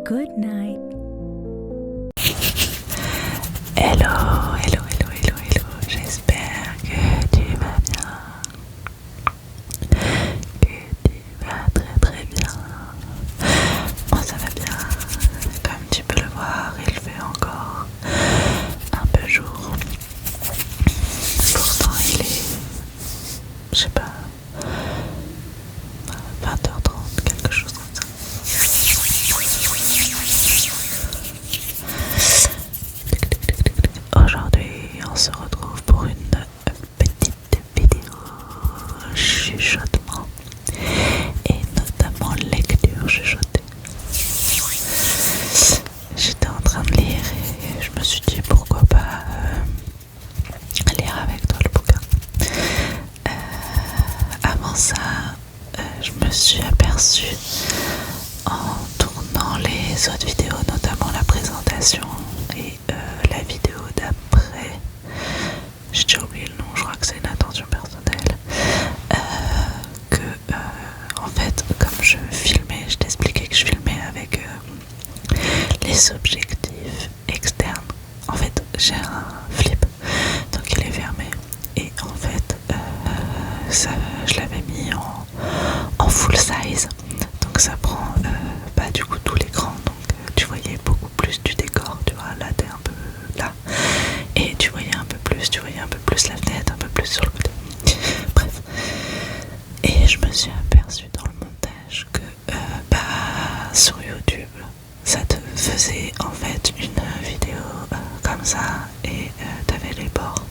Good night. Hello, hello, hello, hello, hello. J'espère que tu vas bien. Que tu vas très très bien. Moi ça va bien. Comme tu peux le voir, il fait encore un peu jour. Pourtant il est, je sais pas, 20h30, quelque chose comme ça. Aujourd'hui, on se retrouve pour une petite vidéo chuchotement et notamment lecture chuchotée. J'étais en train de lire et je me suis dit pourquoi pas lire avec toi le bouquin. Avant ça, je me suis aperçue en tournant les autres vidéos, notamment la présentation et la vidéo d'après, j'ai déjà oublié le nom, je crois que c'est une attention personnelle, que en fait comme je filmais, je t'expliquais que je filmais avec les objectifs externes. En fait j'ai un flip, donc il est fermé et en fait ça, je l'avais mis en full size, donc ça prend du coup tout l'écran, donc tu voyais beaucoup plus du décor, tu vois, là t'es un peu là et tu voyais un peu plus la fenêtre, un peu plus sur le côté, bref. Et je me suis aperçue dans le montage que sur YouTube ça te faisait en fait une vidéo comme ça et t'avais les bords.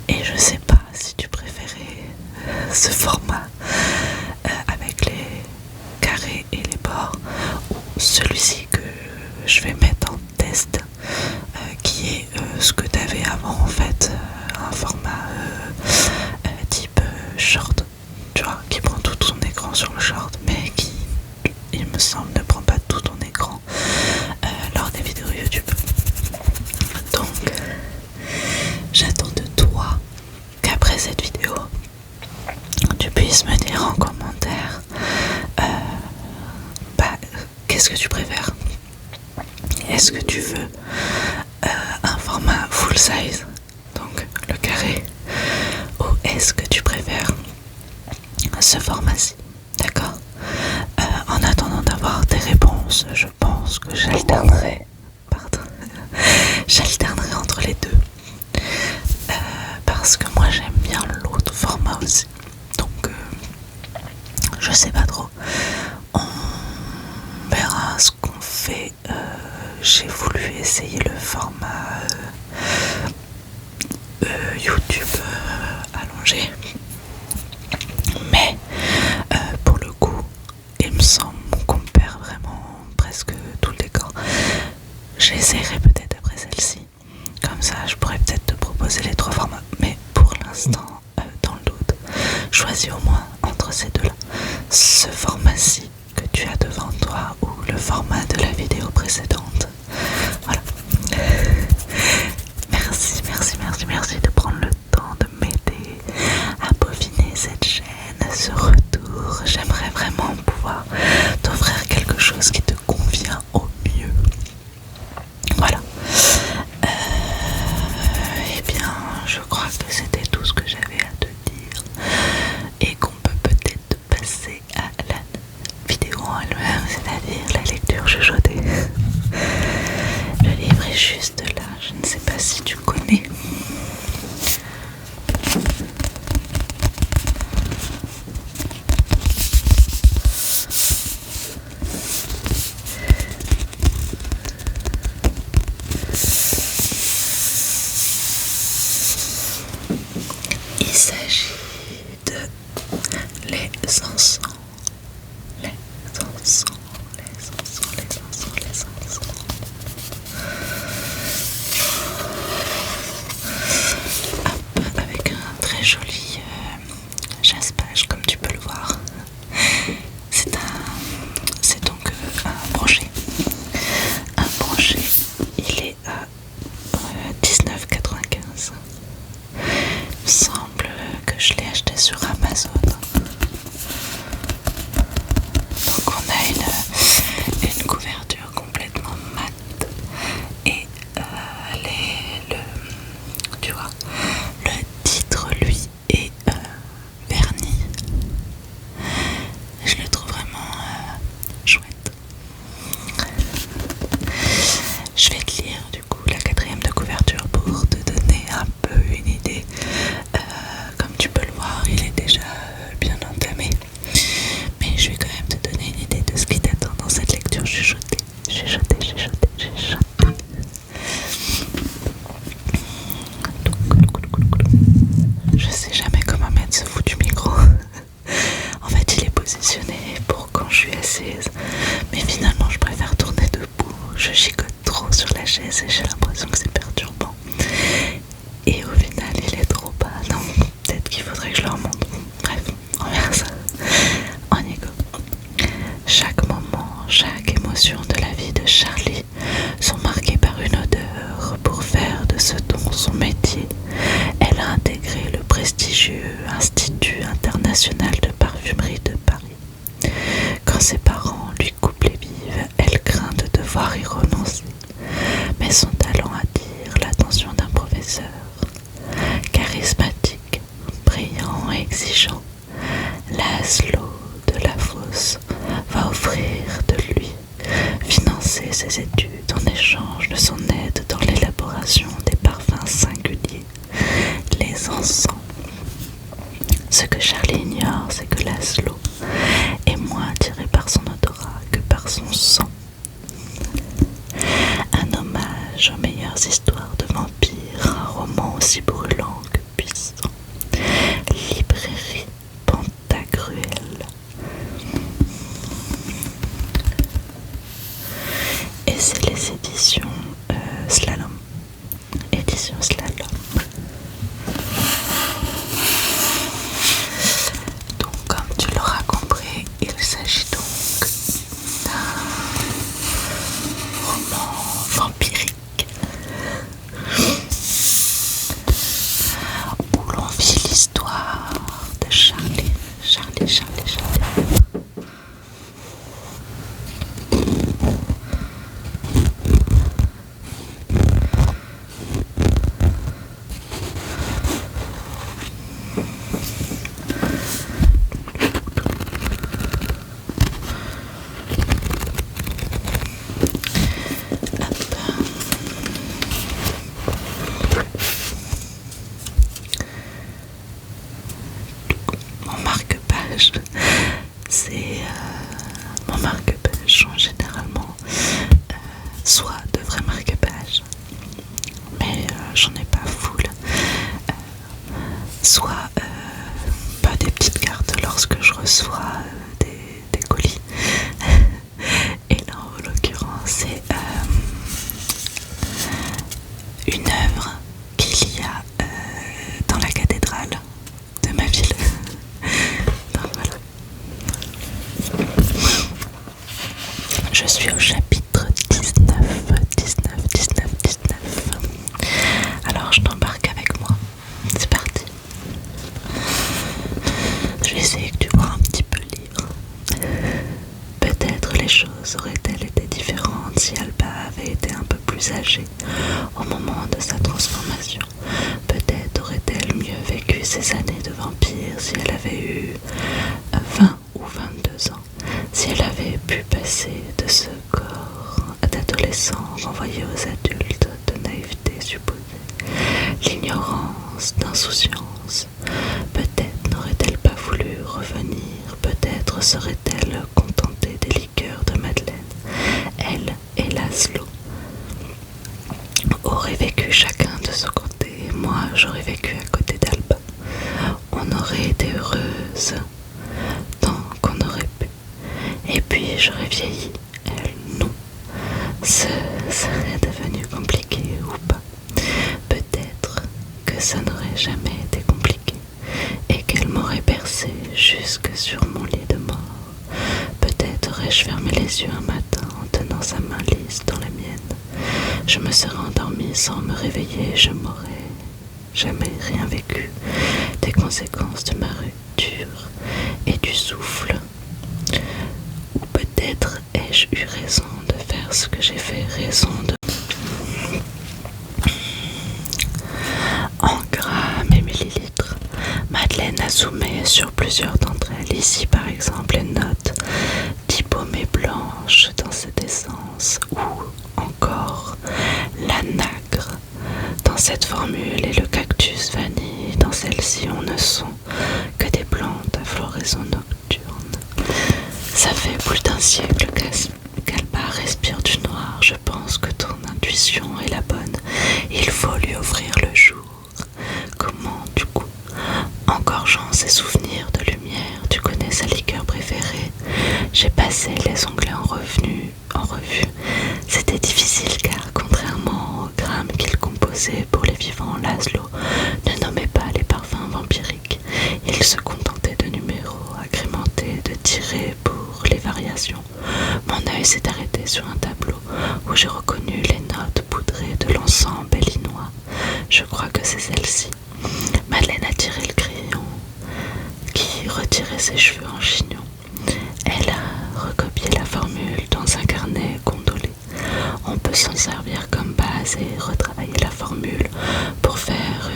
Et je sais pas si tu préférais ce format avec les carrés et les bords ou celui-ci que je vais mettre en test, qui est ce que tu avais avant en fait, un format type short, tu vois, qui prend tout ton écran sur le short, mais qui, il me semble, ne prend pas tout ton écran lors des vidéos YouTube. Donc j'attends de toi qu'après cette vidéo tu puisses me dire en commentaire qu'est-ce que tu préfères. Est-ce que tu veux un format full size, donc le carré, ou est-ce que tu préfères ce format-ci, d'accord? En attendant d'avoir tes réponses, je pense que j'alternerai entre les deux, parce que moi j'aime bien l'autre format aussi, donc je sais pas trop, on verra ce qu'on fait. J'ai voulu essayer le format YouTube allongé, mais pour le coup il me semble qu'on perd vraiment presque tout le décor. J'essaierai peut-être après celle-ci, comme ça je pourrais peut-être te proposer les trois formats, mais pour l'instant dans le doute, choisis au moins entre ces deux là, ce format-ci que tu as devant toi ou le format de la vidéo précédente. Voilà. Merci de prendre le temps de m'aider à peaufiner cette chaîne, ce retour. J'aimerais vraiment pouvoir t'offrir quelque chose qui te convient au mieux. Voilà. Eh bien, je crois que c'était tout ce que j'avais à te dire et qu'on peut peut-être passer à la vidéo en elle-même, c'est-à-dire la lecture chuchotée. je gigote trop sur la chaise et j'ai l'impression que c'est perturbant. Et au final, il est trop bas. Non, peut-être qu'il faudrait que je le remonte. Bref, on verra ça. On y go. Chaque moment, chaque émotion de la vie de Charlie sont marquées par une odeur. Pour faire de ce don son métier, elle a intégré le prestigieux Institut international de parfumerie de Paris. Quand ses parents lui coupent les vives, elle craint de devoir y renoncer. Mais son talent attire l'attention d'un professeur. Charismatique, brillant et exigeant, Laszlo de la Fosse va offrir de lui, financer ses études en échange de son aide dans l'élaboration des parfums singuliers, les encens. Ce que Charlie ignore, c'est que Laszlo est moins attiré par son odorat que par son sang. Un hommage aux meilleures histoires de vampires, un roman aussi brûlant que puissant. Librairie Pantagruel. Et c'est les éditions Slalom. Édition Slalom. Donc, comme tu l'auras compris, il s'agit donc d'un roman vampirique où l'on vit l'histoire de Charlie. Mon marque-page, c'est mon marque-page sont généralement soit de vrais marque-pages, mais j'en ai pas full, soit pas des petites cartes lorsque je reçois des colis. Et là, en l'occurrence, c'est une œuvre qu'il y a dans la cathédrale de ma ville. Donc voilà. Je suis au chapitre 19. Alors je t'embarque avec moi. C'est parti. Je vais essayer que tu vois un petit peu le livre. Peut-être les choses auraient-elles été différentes si Alba avait été un peu plus âgée au moment de sa transformation. Peut-être aurait-elle mieux vécu ces années de vampire si elle avait eu 20 ou 22 ans, si elle avait pu passer de ce corps d'adolescent renvoyé aux adultes, de naïveté supposée, l'ignorance, d'insouciance. Peut-être n'aurait-elle pas voulu revenir, peut-être serait-elle contentée des liqueurs de Madeleine. Elle et Laszlo auraient vécu chacun de son côté, moi j'aurais vécu à côté d'Alba. On aurait été heureuses tant qu'on aurait pu. Et puis j'aurais vieilli, elle, nous. Ce serait devenu compliqué ou pas. Peut-être que ça n'aurait jamais été compliqué et qu'elle m'aurait bercé jusque sur mon lit de mort. Peut-être aurais-je fermé les yeux un matin en tenant sa main lisse dans la mienne. Je me serais endormie sans me réveiller, je m'aurais jamais rien vécu des conséquences de ma rupture et du souffle. Ou peut-être ai-je eu raison de faire ce que j'ai fait, raison de... En grammes et millilitres, Madeleine a zoomé sur plusieurs d'entre elles. Ici par exemple les notes diplômée blanche dans cette essence, ou encore la nacre dans cette formule et le cactus vanille. Dans celle-ci on ne sent que des plantes à floraison nocturne. Ça fait plus d'un siècle qu'Alba respire du noir. Je pense que ton intuition est la bonne. Il faut lui offrir le jour. Comment du coup, engorgeant ses souvenirs de lumière, tu connais sa liqueur préférée. J'ai passé les onglets en revue. C'était difficile car contrairement au drame qu'il composait pour les vivants, Laszlo ne nommait pas les parfums vampiriques. Il se contentait de numéros agrémentés de tirets pour les variations. Mon œil s'est arrêté sur un tableau où j'ai reconnu les notes poudrées de l'encens bellinois. Je crois que c'est celle-ci. Madeleine a tiré le crayon qui retirait ses cheveux en chignon. Elle a recopié la formule dans un carnet gondolé. On peut s'en servir comme base et retravailler la formule pour faire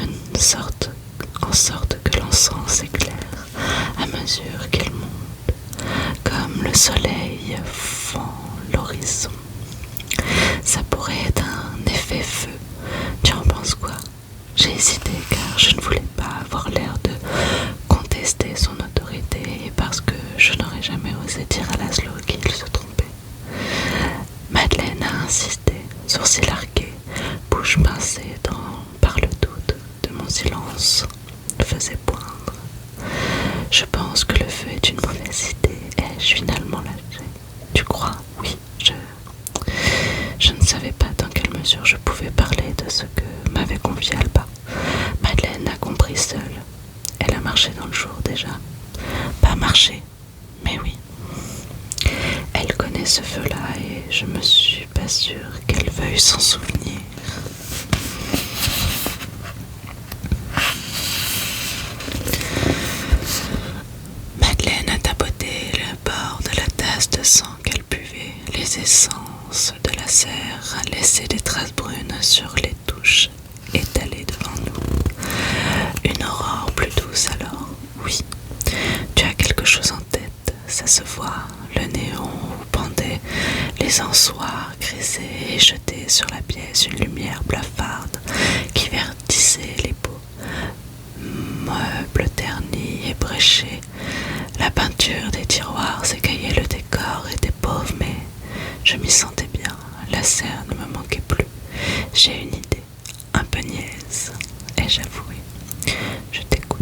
en sorte que l'encens s'éclaire à mesure qu'il monte, comme le soleil fend l'horizon. Ça pourrait être un effet feu. Tu en penses quoi? J'ai hésité car je ne voulais pas avoir l'air de contester son autorité et parce que je n'aurais jamais osé dire à Laszlo qu'il se trompait. Madeleine a insisté, sourcils arqués, bouche pincée par le doute de mon silence faisait poindre. Je pense que le feu est une mauvaise idée. Ai-je finalement lâché? Tu crois? Oui, je ne savais pas dans quelle mesure je pouvais parler de ce que m'avait confié Alba. Madeleine a compris seule. Elle a marché dans le jour déjà. Pas marché, mais oui. Elle connaît ce feu-là et je me suis pas sûre qu'elle veuille s'en souvenir. Madeleine a tapoté le bord de la tasse de sang qu'elle buvait. Les essences de la serre a laissé des traces brunes sur les touches étalées devant nous. Une aurore plus douce alors, oui. Tu as quelque chose en tête, ça se voit. Le néon où pendaient les ensoirs grisés et jetés sur la pièce une lumière blafarde qui verdissait les peaux. Meubles ternis et bréchés, la peinture des tiroirs s'écaillait, le décor était pauvre, mais je m'y sentais bien. La serre ne me manquait plus. J'ai une idée, un peu niaise, ai-je avoué. Je t'écoute.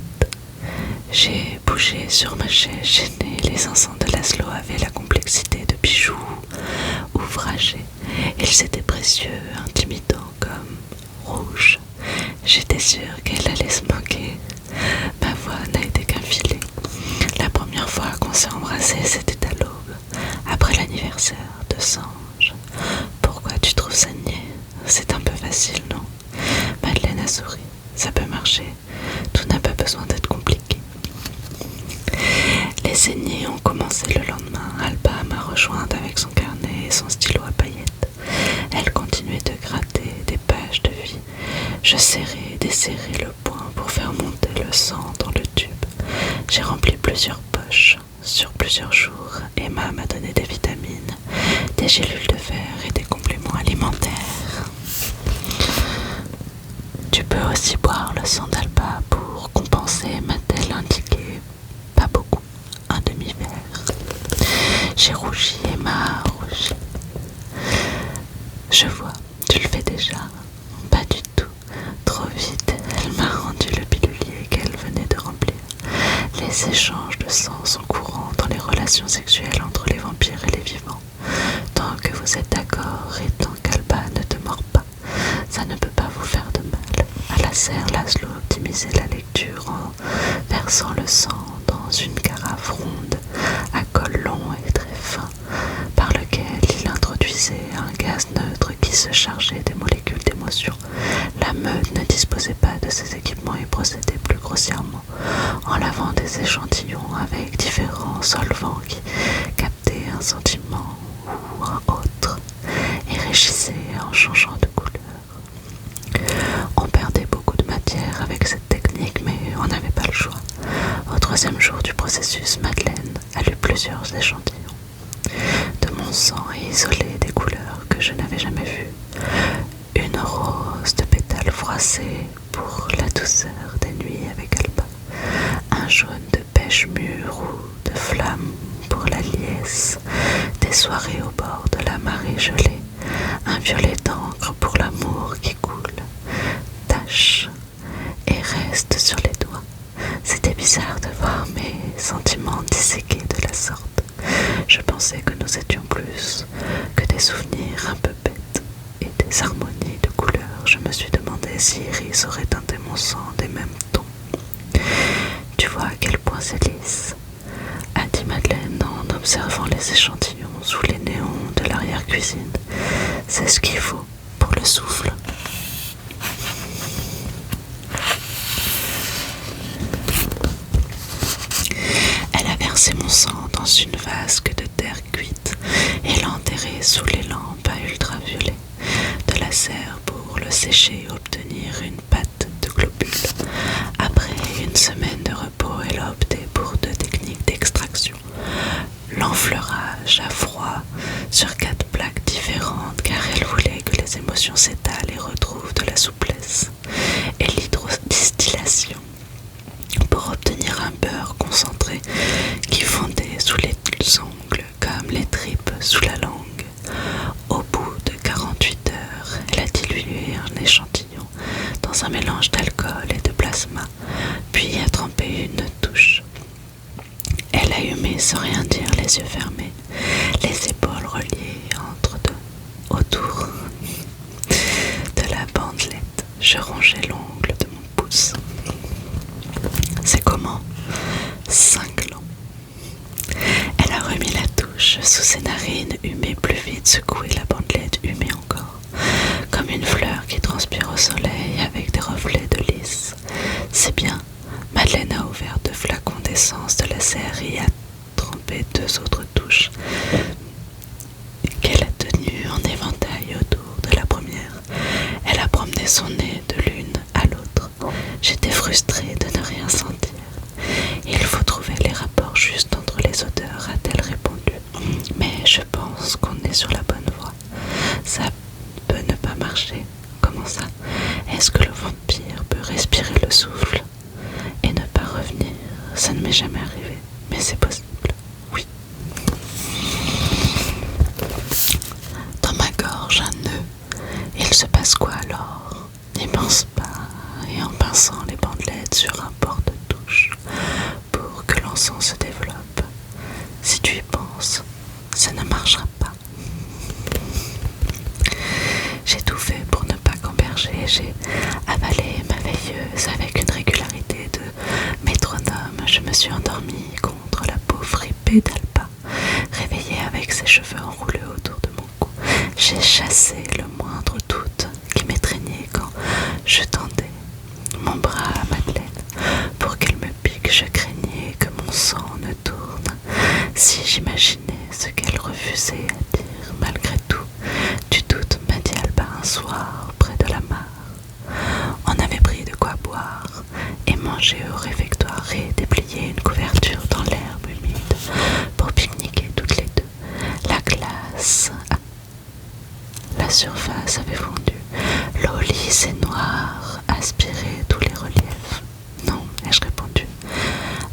J'ai bougé sur ma chaise gênée. Les encens de Laszlo avaient la complexité de bijoux ouvragés. Ils étaient précieux, intimidants comme rouges. J'étais sûre qu'elle allait se moquer. Ma voix n'a été qu'un filet. La première fois qu'on s'est embrassé, c'était à l'aube, après l'anniversaire de Sange. Pourquoi tu trouves ça niais? C'est un peu facile, non? Madeleine a souri. Ça peut marcher. Tout n'a pas besoin d'être compliqué. Les saignées ont commencé le lendemain. Alba m'a rejointe avec son carnet et son stylo à paillettes. Elle continuait de gratter des pages de vie. Je serrais et desserrais le poing pour faire monter le sang dans le tube. J'ai rempli plusieurs poches sur plusieurs jours. Emma m'a donné des vitamines, des gélules de fer et des compléments alimentaires. Tu peux aussi boire le sang d'Alba pour compenser, m'a-t-elle indiqué. Pas beaucoup, un demi-verre. J'ai rougi, Emma a rougi. Je vois, tu le fais déjà. Pas du tout, trop vite. Elle m'a rendu le pilulier qu'elle venait de remplir. Les échanges de sang sont courants dans les relations sexuelles entre les vampires et les vivants. Tant que vous êtes d'accord et tant qu'Alba ne te mord pas, ça ne peut pas vous faire de mal. À la serre, Laszlo optimisait la lecture en versant le sang dans une carafe ronde à col long et très fin, par lequel il introduisait un gaz neutre qui se chargeait des molécules d'émotion. La meute ne disposait pas de ces équipements et procédait plus grossièrement en lavant des échantillons avec différents solvants qui captaient un sentiment ou un autre et régissaient en changeant de couleur. On perdait beaucoup de matière avec cette technique, mais on n'avait pas le choix. Au troisième jour du processus, Madeleine a lu plusieurs échantillons de mon sang et isolé des couleurs que je n'avais jamais vues. Une rose de pétales froissés pour la douceur des nuits avec Alba, un jaune de pêche mûre ou de flamme pour la liesse, des soirées au bord de la marée gelée, un violet d'encre pour l'amour qui coule, tache et reste sur les doigts. C'était bizarre de voir mes sentiments disséqués de la sorte. Je pensais que nous étions plus que des souvenirs un peu bêtes. ces harmonies de couleurs, je me suis demandé si Iris aurait teinté mon sang des mêmes tons. Tu vois à quel point c'est lisse, a dit Madeleine en observant les échantillons sous les néons de l'arrière-cuisine. C'est ce qu'il faut pour le souffle. Elle a versé mon sang dans une vasque de terre cuite et l'a enterré sous les lampes à ultraviolet de la serre pour le sécher et obtenir une pâte de globules. Après une semaine de repos, elle a opté pour 2 techniques d'extraction. L'enfleurage à froid sur 4 plaques différentes car elle voulait que les émotions s'étalent et retrouvent de la souplesse. Et l'hydrodistillation pour obtenir un beurre concentré qui fondait sous les ongles comme les tripes sous la langue. Au bout de 48 heures, elle a dilué un échantillon dans un mélange d'alcool et de plasma, puis a trempé une touche. Elle a humé sans rien dire, les yeux fermés, les épaules reliées entre deux, autour de la bandelette. Je rongeais l'ongle de mon pouce. C'est comment? Cinglant. Elle a remis la touche sous ses narines, humée plus vite, secoué la bandelette, humée encore, comme une fleur qui transpire au soleil avec des reflets de lys. C'est bien. Madeleine a ouvert 2 flacons d'essence de la serre et a trempé 2 autres touches qu'elle a tenues en éventail autour de la première. Elle a promené son nez de l'une à l'autre. J'étais frustrée de ne rien sentir. Il faut trouver les rapports justes entre les odeurs, a-t-elle répondu. Mais je pense qu'on est sur la bonne voie. Ça peut ne pas marcher. Comment ça? Est-ce que le vampire peut respirer le souffle et ne pas revenir? Ça ne m'est jamais arrivé, mais c'est possible. Oui. Dans ma gorge, un nœud. Il se passe quoi alors? N'y pense pas, et en pinçant les bandelettes sur un porte-touche pour que l'encens se développe. Si tu y penses, ça ne marchera pas. J'ai tout fait pour ne pas gamberger. J'ai avalé ma veilleuse avec une régularité de métronome. Je me suis endormie contre la peau fripée d'Alba, réveillée avec ses cheveux enroulés autour de mon cou. J'ai chassé le moindre doute qui m'étreignait quand je tendais mon bras à Madeleine pour qu'elle me pique. Je craignais que mon sang ne tourne si j'imaginais ce qu'elle refusait à dire. Malgré tout, tu doutes, m'a dit Alba un soir près de la mare. On avait pris de quoi boire et manger au réfectoire et déplié une couverture dans l'herbe humide pour pique-niquer toutes les 2. La glace, la surface avait fondu. L'eau lisse et noire aspirait tous les reliefs. Non, ai-je répondu.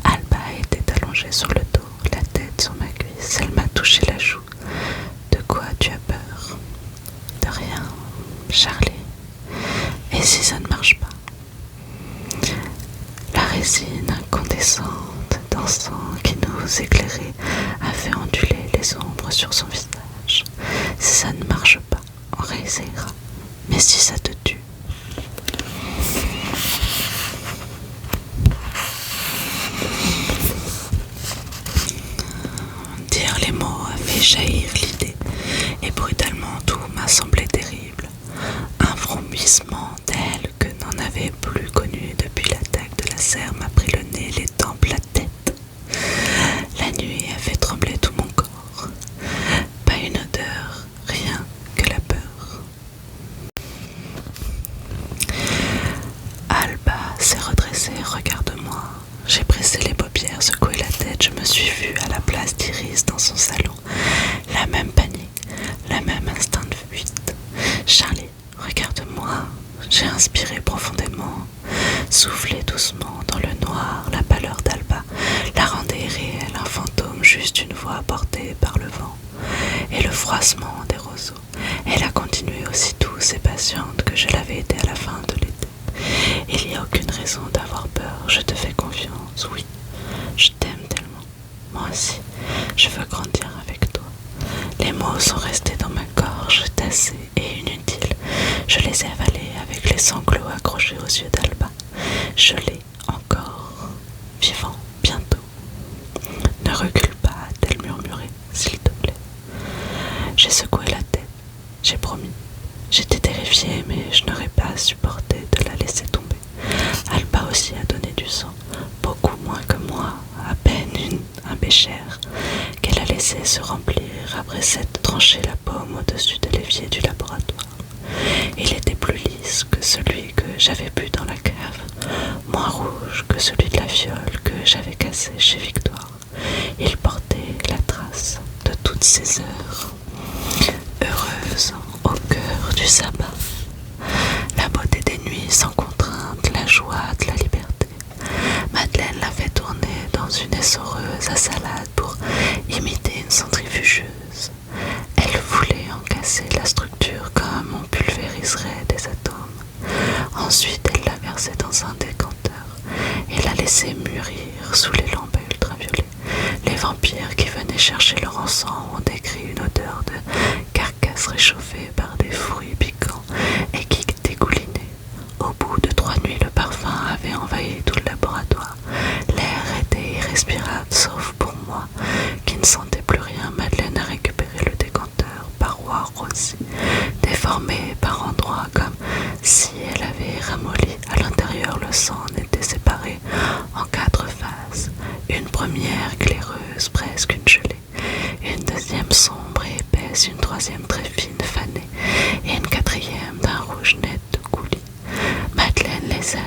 Alba était allongée sur le dos, la tête sur ma cuisse. Elle m'a touché la joue. De quoi tu as peur? De rien, Charlie. Et si ça ne marche pas? La résine incandescente d'encens qui nous éclairait a fait onduler les ombres sur son visage. Si ça ne marche pas, on réessayera. Mais si ça te tue? Dire les mots a fait jaillir l'idée, et brutalement tout m'a semblé terrible. Un frombissement tel que n'en avait plus connu depuis l'attaque de la serre m'a pris le nez, les tempes, la tête. La nuit a fait trembler tout mon corps. Pas une odeur, rien que la peur. Alba s'est redressée, regarde-moi. J'ai pressé les paupières, secoué la tête, je me suis vue à la place d'Iris dans son salon. La même panique, la même instinct de fuite. Charlie, regarde-moi. J'ai inspiré profondément, soufflé doucement dans le noir. La pâleur d'Alba la rendait irréelle, un fantôme, juste une voix portée par le vent et le froissement des roseaux. Elle a continué aussi douce et patiente que je l'avais été à la fin de l'été. Il n'y a aucune raison d'avoir peur, je te fais confiance, oui. Je t'aime tellement. Moi aussi, je veux grandir avec toi. Les mots sont restés dans ma gorge, tassés et inutiles. Je les ai avalés avec les sanglots accrochés aux yeux d'Alba. Je l'ai encore, vivant, bientôt. Ne recule pas, a-t-elle murmuré, s'il te plaît. J'ai secoué la tête, j'ai promis. J'étais terrifiée, mais je n'aurais pas supporté de la laisser tomber. Alba aussi a donné du sang, beaucoup moins que moi, à peine un bécher qu'elle a laissé se remplir après s'être tranché la paume au-dessus de l'évier du laboratoire. Il était plus lisse que celui que j'avais bu dans la cave, moins rouge que celui de la fiole que j'avais cassé chez Victoire. Il portait la trace de toutes ces heures heureuses au cœur du sabbat. La beauté des nuits sans contrainte, la joie de la liberté. Madeleine l'a fait tourner dans une essoreuse à salade pour imiter une centrifugeuse. Elle voulait en casser la structure comme on pulvériserait des atomes. Ensuite, elle l'a versé dans un décanteur et l'a laissé mûrir sous les lampes ultraviolets. Les vampires qui venaient chercher leur encens ont décrit une odeur de carcasse réchauffée par des fruits piquants et qui dégoulinait. Au bout de 3 nuits, le parfum avait envahi tout le laboratoire. L'air était irrespirable, sauf pour moi, qui ne sentais plus rien. Madeleine a récupéré le décanteur, paroi rosée, déformée par endroits comme si elle avait ramolli. À l'intérieur, le sang en était séparé en 4 phases. Une première claireuse, presque une gelée, une deuxième sombre et épaisse, une troisième très fine, fanée, et une quatrième d'un rouge net de coulis. Madeleine les a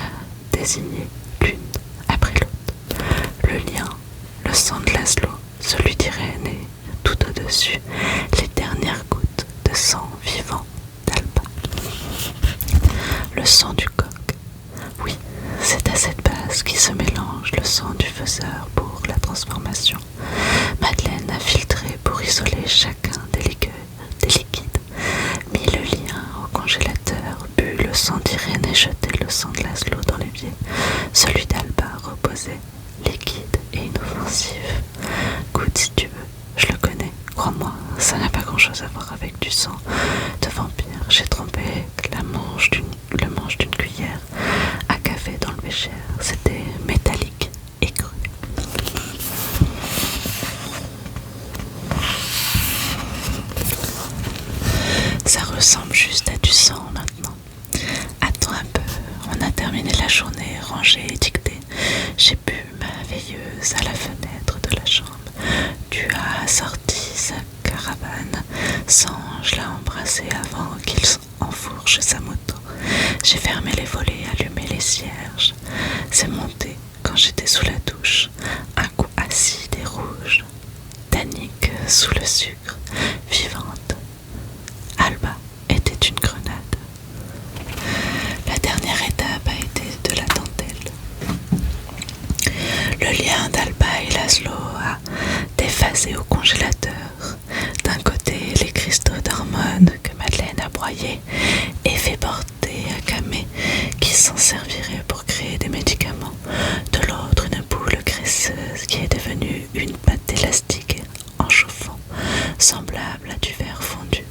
désignées l'une après l'autre. Le lien, le sang de Laszlo, celui d'Irène et tout au-dessus, les dernières gouttes de sang vivant d'Alba. Le sang du coq. Oui, c'est à cette base qui se mélange le sang du faiseur pour la transformation. Madeleine a filtré pour isoler chacun des liquides, mis le lien au congélateur, bu le sang d'Irène et jeté le sang de Laszlo dans l'évier. Celui d'Alba reposait, liquide et inoffensif. Goûte si tu veux, je le connais, crois-moi, ça n'a pas grand-chose à voir avec du sang de vampire. J'ai trempé le manche d'une cuillère à café dans le bécher. C'était métallique et cru. Ça ressemble juste à du sang maintenant. Attends un peu, on a terminé la journée, rangée et dictée. J'ai bu ma veilleuse à la fenêtre de la chambre. Tu as sorti sa caravane. Sange l'a embrassé avant qu'il enfourche sa moto. J'ai fermé les volets, allumé les cierges. C'est monté quand j'étais sous la douche. Un goût acide et rouge. Tannique sous le sucre. Vivante. Alba était une grenade. La dernière étape a été de la dentelle. Le lien d'Alba et Laszlo a déphasé au congélateur. D'un côté, les cristaux d'hormones que Madeleine a broyés et fait porter à Camé qui s'en servirait pour créer des médicaments. De l'autre, une boule graisseuse qui est devenue une pâte élastique en chauffant, semblable à du verre fondu.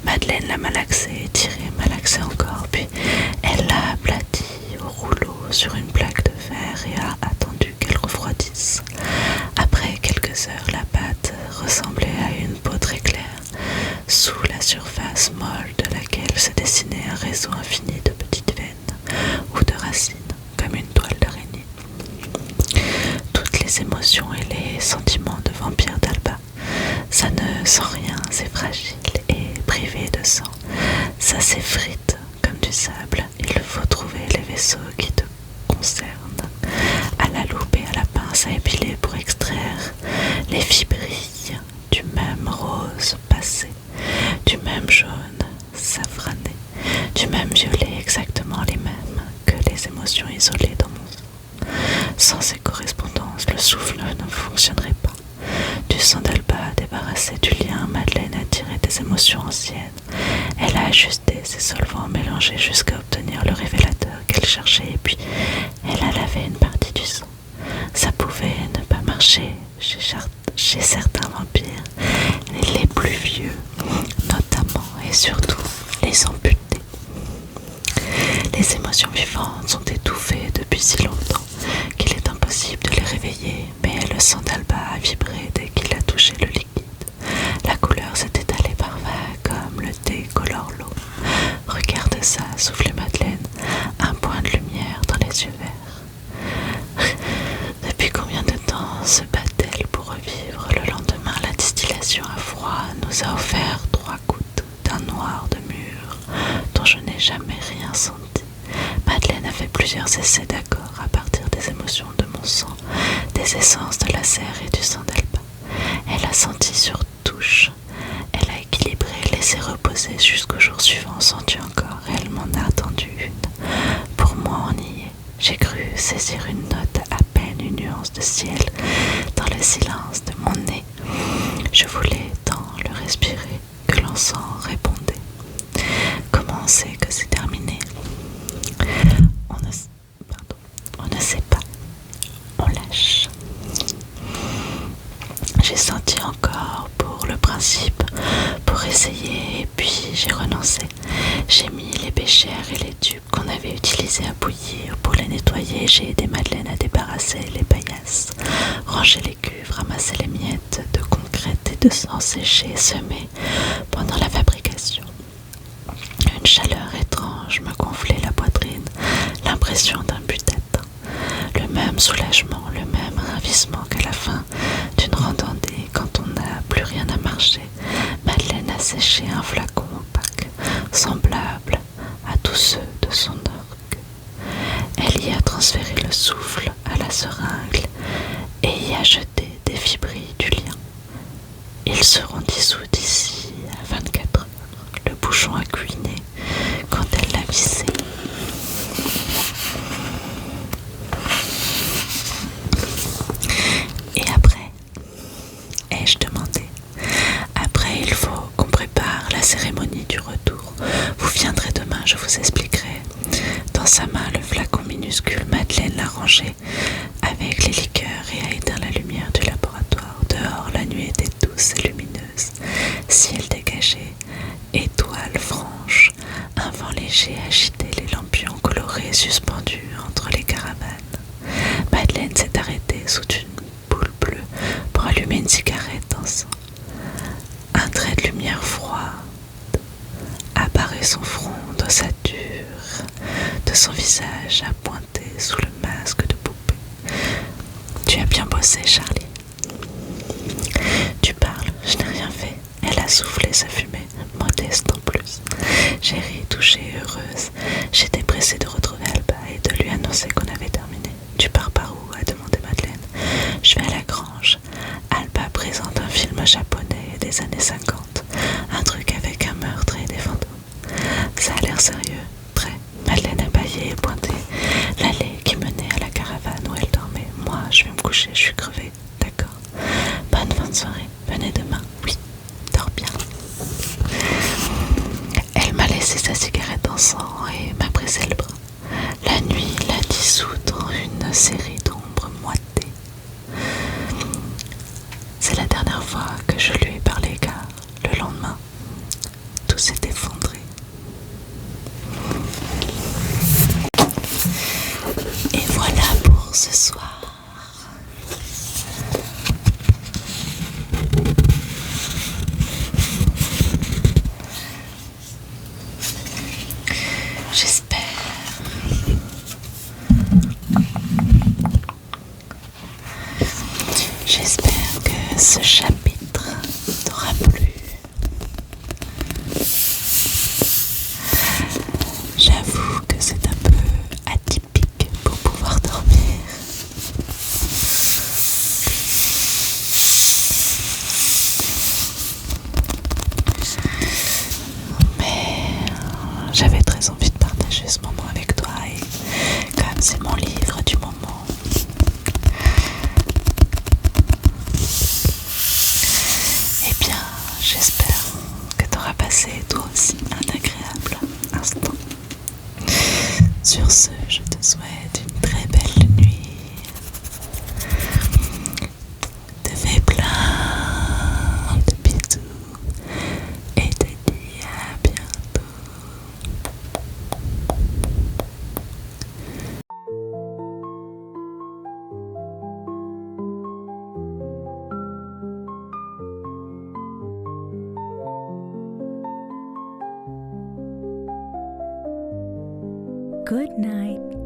Madeleine l'a malaxé, étiré, malaxé encore, puis elle l'a aplati au rouleau sur une plaque de fer et a attendu qu'elle refroidisse. Après quelques heures, la pâte ressemblait à une peau très claire, sous la surface molle de laquelle se dessinait un réseau infini de petites veines ou de racines, comme une toile d'araignée. Toutes les émotions et les sentiments de vampire d'Alba. Ça ne sent rien, c'est fragile et privé de sang. Ça s'effrite comme du sable. Il faut trouver les vaisseaux qui te concernent. À la loupe et à la pince à épiler pour extraire les fibrilles du même rose passé, du même jaune safrané, du même violet, exactement les mêmes que les émotions isolées dans mon sang. Sans ces correspondances, le souffle ne fonctionnerait pas. Du sang d'Alba débarrassé du lien, Madeleine a tiré des émotions anciennes. Elle a ajusté ses solvants mélangés jusqu'à obtenir le révélateur qu'elle cherchait et puis elle a lavé une partie du sang. Ça pouvait ne pas marcher chez certains vampires, les plus vieux notamment et surtout les amputés. Les émotions vivantes sont étouffées depuis si longtemps qu'il est impossible de les réveiller, mais le sang d'Alba a vibré dès qu'il a touché le liquide. La couleur s'est étalée par vagues comme le thé colore l'eau. Regarde ça, soufflait Madeleine, un point de lumière dans les yeux verts. Depuis combien de temps se bat-elle pour revivre? Le lendemain, la distillation à froid nous a offert 3 gouttes d'un noir de mûr dont je n'ai jamais rien senti. Madeleine a fait plusieurs essais d'accord à partir des émotions de mon sang, des essences de la serre et du sang d'Alba. Elle a senti sur touche, elle a équilibré, laissé reposer jusqu'au jour suivant, senti encore, elle m'en a attendu une. Pour moi, on y est. J'ai cru saisir une note, à peine une nuance de ciel, dans le silence de mon nez. Je voulais tant le respirer que l'encens répondait. Comment on sait que c'est terminé? On ne sait pas. On lâche. J'ai senti encore pour le principe, pour essayer, et puis j'ai renoncé. J'ai mis les béchères et les tubes qu'on avait utilisés à bouillir pour les nettoyer. J'ai aidé Madeleine à débarrasser les paillasses, ranger les cuves, ramasser les miettes de concrète et de sang séché semées pendant la fabrication. Une chaleur étrange me gonflait la poitrine, l'impression d'un but atteint. Le même soulagement, le même ravissement qu'à la fin d'une randonnée quand on n'a plus rien à marcher. Madeleine a séché un flacon opaque, semblable à tous ceux de son orgue. Elle y a transféré le souffle à la seringue et y a jeté des fibrilles du lien. Ils seront dissous d'ici à 24 heures. Le bouchon a cuiné quand elle l'a vissé. Et après, ai-je demandé, après il faut qu'on prépare la cérémonie du retour. Vous viendrez demain, je vous expliquerai. Dans sa main, le flacon minuscule, Madeleine l'a rangé avec les liqueurs et a éteint la lumière du laboratoire. Dehors, la nuit était douce et lumineuse. Ciel dégagé, étoiles franches, un vent léger agitait les lampions colorés suspendus entre les caravanes. Madeleine s'est arrêtée sous une boule bleue pour allumer une cigarette d'encens. Un trait de lumière froide apparaît son front d'ossature, de son visage appointé sous le masque de poupée. Tu as bien bossé, Charlie. Tu parles, je n'ai rien fait. Elle a soufflé sa fumée, modeste en plus. J'ai ri, touchée, heureuse. J'étais pressée de retrouver Alba et de lui annoncer qu'on avait terminé. Tu pars par où? A demandé Madeleine. Je vais à la grange. Alba présente un film japonais des années 50. Un truc avec un meurtre et des fantômes. Ça a l'air sérieux, très. Madeleine a bâillé et pointé l'allée qui menait à la caravane où elle dormait. Moi, je vais me coucher, je suis crevée. D'accord. Bonne fin de soirée. Venez demain. Oui. Dors bien. Elle m'a laissé sa cigarette d'encens et m'a pressé le bras. La nuit l'a dissoute en une série d'ombres moitées. C'est la dernière fois que je lui ai parlé car le lendemain, tout s'est effondré. Et voilà pour ce soir. J'espère que ce chapitre t'aura plu. J'avoue que c'est un peu atypique pour pouvoir dormir. Mais j'avais très envie de partager ce moment avec toi et comme c'est mon livre du moment, eh bien j'espère que tu auras passé toi aussi un agréable instant. Sur ce, je te souhaite une très belle nuit. Te fais plein de bisous et te dis à bientôt. Good night.